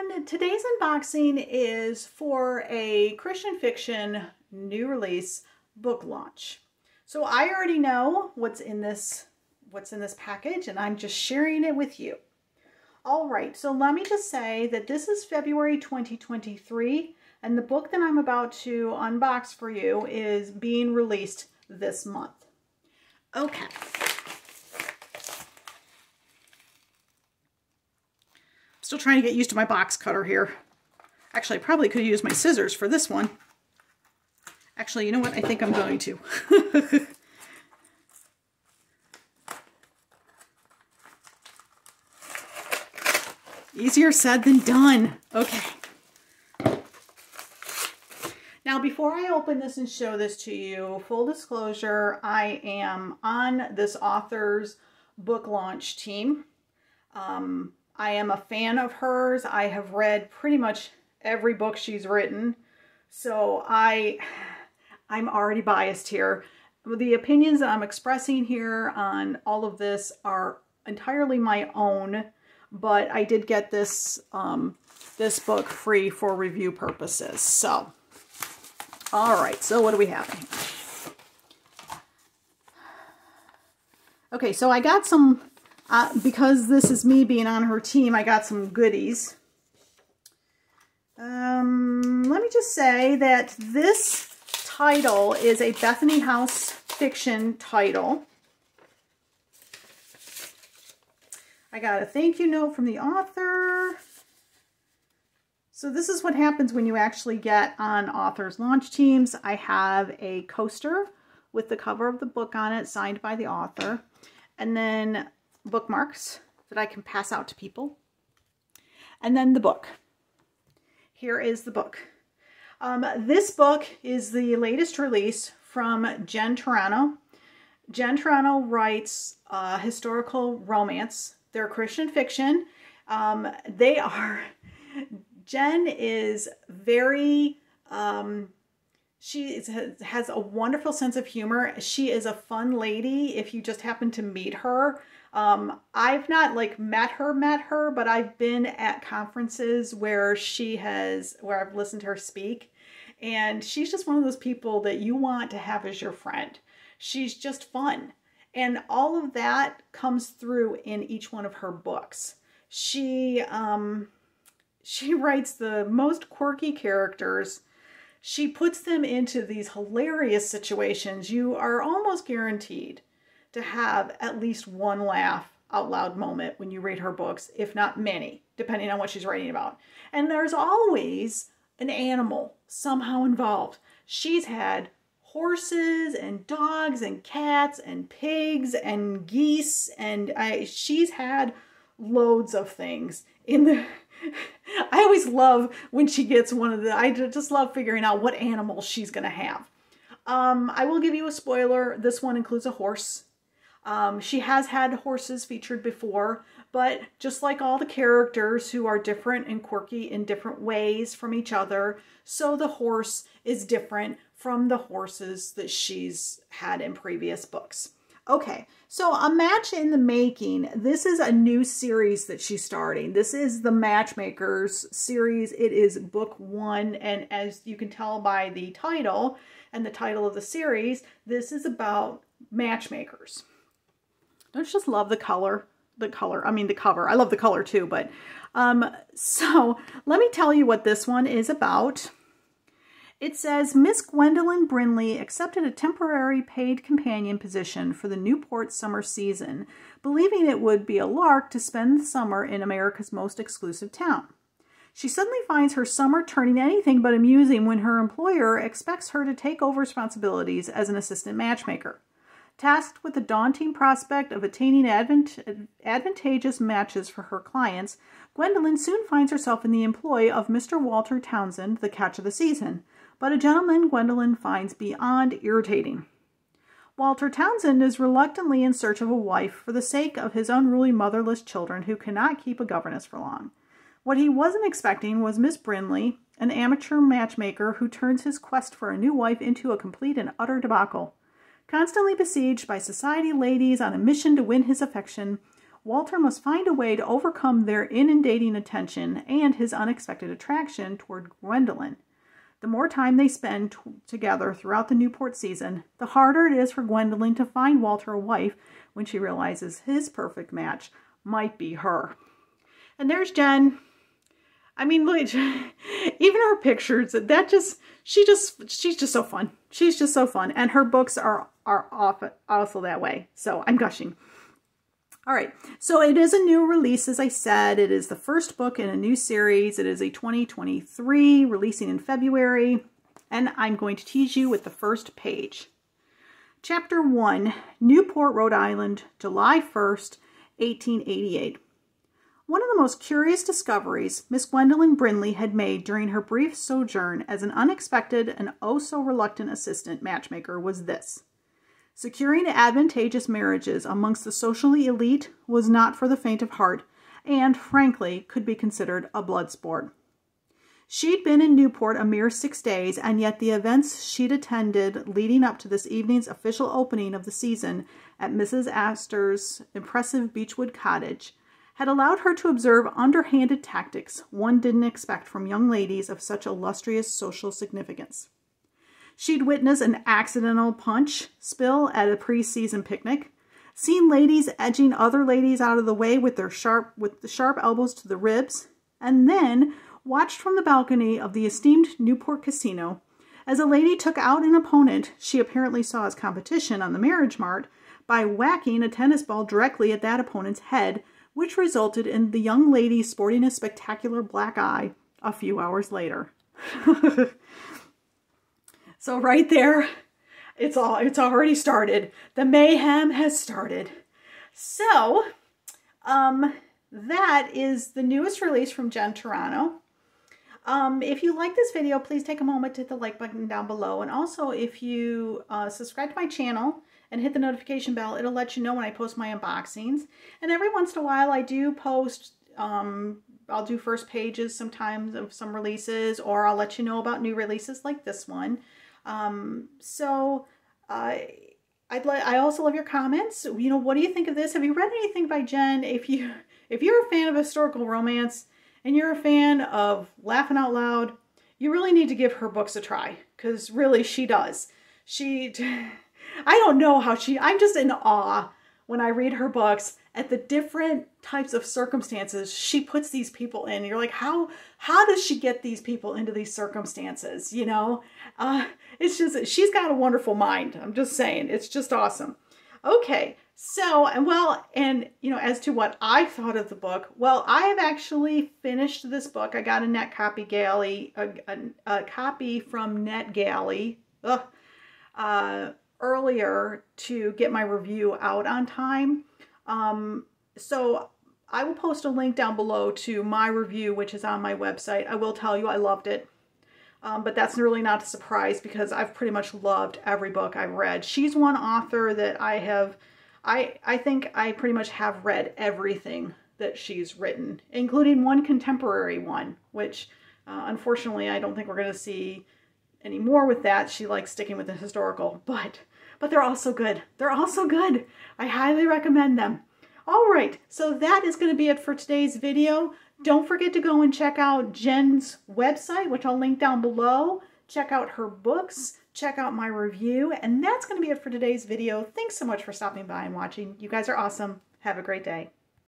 everyone. Today's unboxing is for a Christian fiction new release book launch. So I already know what's in this package, and I'm just sharing it with you. All right, so let me just say that this is February 2023, and the book that I'm about to unbox for you is being released this month. Okay. Still trying to get used to my box cutter here. Actually, I probably could use my scissors for this one. Actually, you know what? I think I'm going to. Easier said than done. Okay. Now, before I open this and show this to you, full disclosure, I am on this author's book launch team. I am a fan of hers. I have read pretty much every book she's written. So I'm already biased here. The opinions that I'm expressing here on all of this are entirely my own, but I did get this, this book free for review purposes. So, all right, so what do we have in here? Okay, so I got some... because this is me being on her team, I got some goodies. Let me just say that this title is a Bethany House fiction title. I got a thank you note from the author. So this is what happens when you actually get on authors' launch teams. I have a coaster with the cover of the book on it, signed by the author. And then bookmarks that I can pass out to people. And then the book. Here is the book. This book is the latest release from Jen Turano. Jen Turano writes historical romance. They're Christian fiction. Jen is very... she has a wonderful sense of humor. She is a fun lady if you just happen to meet her. I've not met her, but I've been at conferences where I've listened to her speak, and she's just one of those people that you want to have as your friend. She's just fun. And all of that comes through in each one of her books. She writes the most quirky characters. She puts them into these hilarious situations. You are almost guaranteed to have at least one laugh out loud moment when you read her books, if not many, depending on what she's writing about. And there's always an animal somehow involved. She's had horses and dogs and cats and pigs and geese, and she's had loads of things in the... I always love when she gets I just love figuring out what animal she's going to have. I will give you a spoiler. This one includes a horse. She has had horses featured before, but just like all the characters who are different and quirky in different ways from each other, so the horse is different from the horses that she's had in previous books. Okay, so A Match in the Making. This is a new series that she's starting. This is the Matchmakers series. It is book 1, and as you can tell by the title and the title of the series, this is about matchmakers. Don't you just love the color? The cover. I love the color too, but so let me tell you what this one is about. It says, Miss Gwendolyn Brinley accepted a temporary paid companion position for the Newport summer season, believing it would be a lark to spend the summer in America's most exclusive town. She suddenly finds her summer turning anything but amusing when her employer expects her to take over responsibilities as an assistant matchmaker. Tasked with the daunting prospect of attaining advantageous matches for her clients, Gwendolyn soon finds herself in the employ of Mr. Walter Townsend, the catch of the season, but a gentleman Gwendolyn finds beyond irritating. Walter Townsend is reluctantly in search of a wife for the sake of his unruly motherless children who cannot keep a governess for long. What he wasn't expecting was Miss Brinley, an amateur matchmaker who turns his quest for a new wife into a complete and utter debacle. Constantly besieged by society ladies on a mission to win his affection, Walter must find a way to overcome their inundating attention and his unexpected attraction toward Gwendolyn. The more time they spend together throughout the Newport season, the harder it is for Gwendolyn to find Walter a wife when she realizes his perfect match might be her. And there's Jen. I mean, look, even her pictures, she's just so fun. She's just so fun. And her books are also that way. So I'm gushing. All right. So it is a new release, as I said. It is the first book in a new series. It is a 2023, releasing in February. And I'm going to tease you with the first page. Chapter 1, Newport, Rhode Island, July 1st, 1888. One of the most curious discoveries Miss Gwendolyn Brindley had made during her brief sojourn as an unexpected and oh-so-reluctant assistant matchmaker was this. Securing advantageous marriages amongst the socially elite was not for the faint of heart, and, frankly, could be considered a blood sport. She'd been in Newport a mere 6 days, and yet the events she'd attended leading up to this evening's official opening of the season at Mrs. Astor's impressive Beechwood cottage had allowed her to observe underhanded tactics one didn't expect from young ladies of such illustrious social significance. She'd witnessed an accidental punch spill at a pre-season picnic, seen ladies edging other ladies out of the way with the sharp elbows to the ribs, and then watched from the balcony of the esteemed Newport Casino as a lady took out an opponent she apparently saw as competition on the marriage mart by whacking a tennis ball directly at that opponent's head, which resulted in the young lady sporting a spectacular black eye a few hours later. So right there, it's already started. The mayhem has started. So, that is the newest release from Jen Turano. If you like this video, please take a moment to hit the like button down below. And also, if you subscribe to my channel and hit the notification bell, it'll let you know when I post my unboxings. And every once in a while, I do post, I'll do first pages sometimes of some releases, or I'll let you know about new releases like this one. I also love your comments. You know, what do you think of this? Have you read anything by Jen? If you're a fan of historical romance and you're a fan of laughing out loud, you really need to give her books a try, because really she does. I don't know how I'm just in awe when I read her books at the different types of circumstances she puts these people in. You're like, how does she get these people into these circumstances? You know, it's just, she's got a wonderful mind. I'm just saying, it's just awesome. Okay. So, and you know, as to what I thought of the book, well, I have actually finished this book. I got a Net Copy Galley, a copy from NetGalley, earlier to get my review out on time. So I will post a link down below to my review, which is on my website. I will tell you I loved it. But that's really not a surprise because I've pretty much loved every book I've read. She's one author that I think I pretty much have read everything that she's written, including one contemporary one, which unfortunately I don't think we're going to see any more with that. She likes sticking with the historical, but they're also good. They're also good. I highly recommend them. All right, so that is going to be it for today's video. Don't forget to go and check out Jen's website, which I'll link down below. Check out her books. Check out my review. And that's going to be it for today's video. Thanks so much for stopping by and watching. You guys are awesome. Have a great day.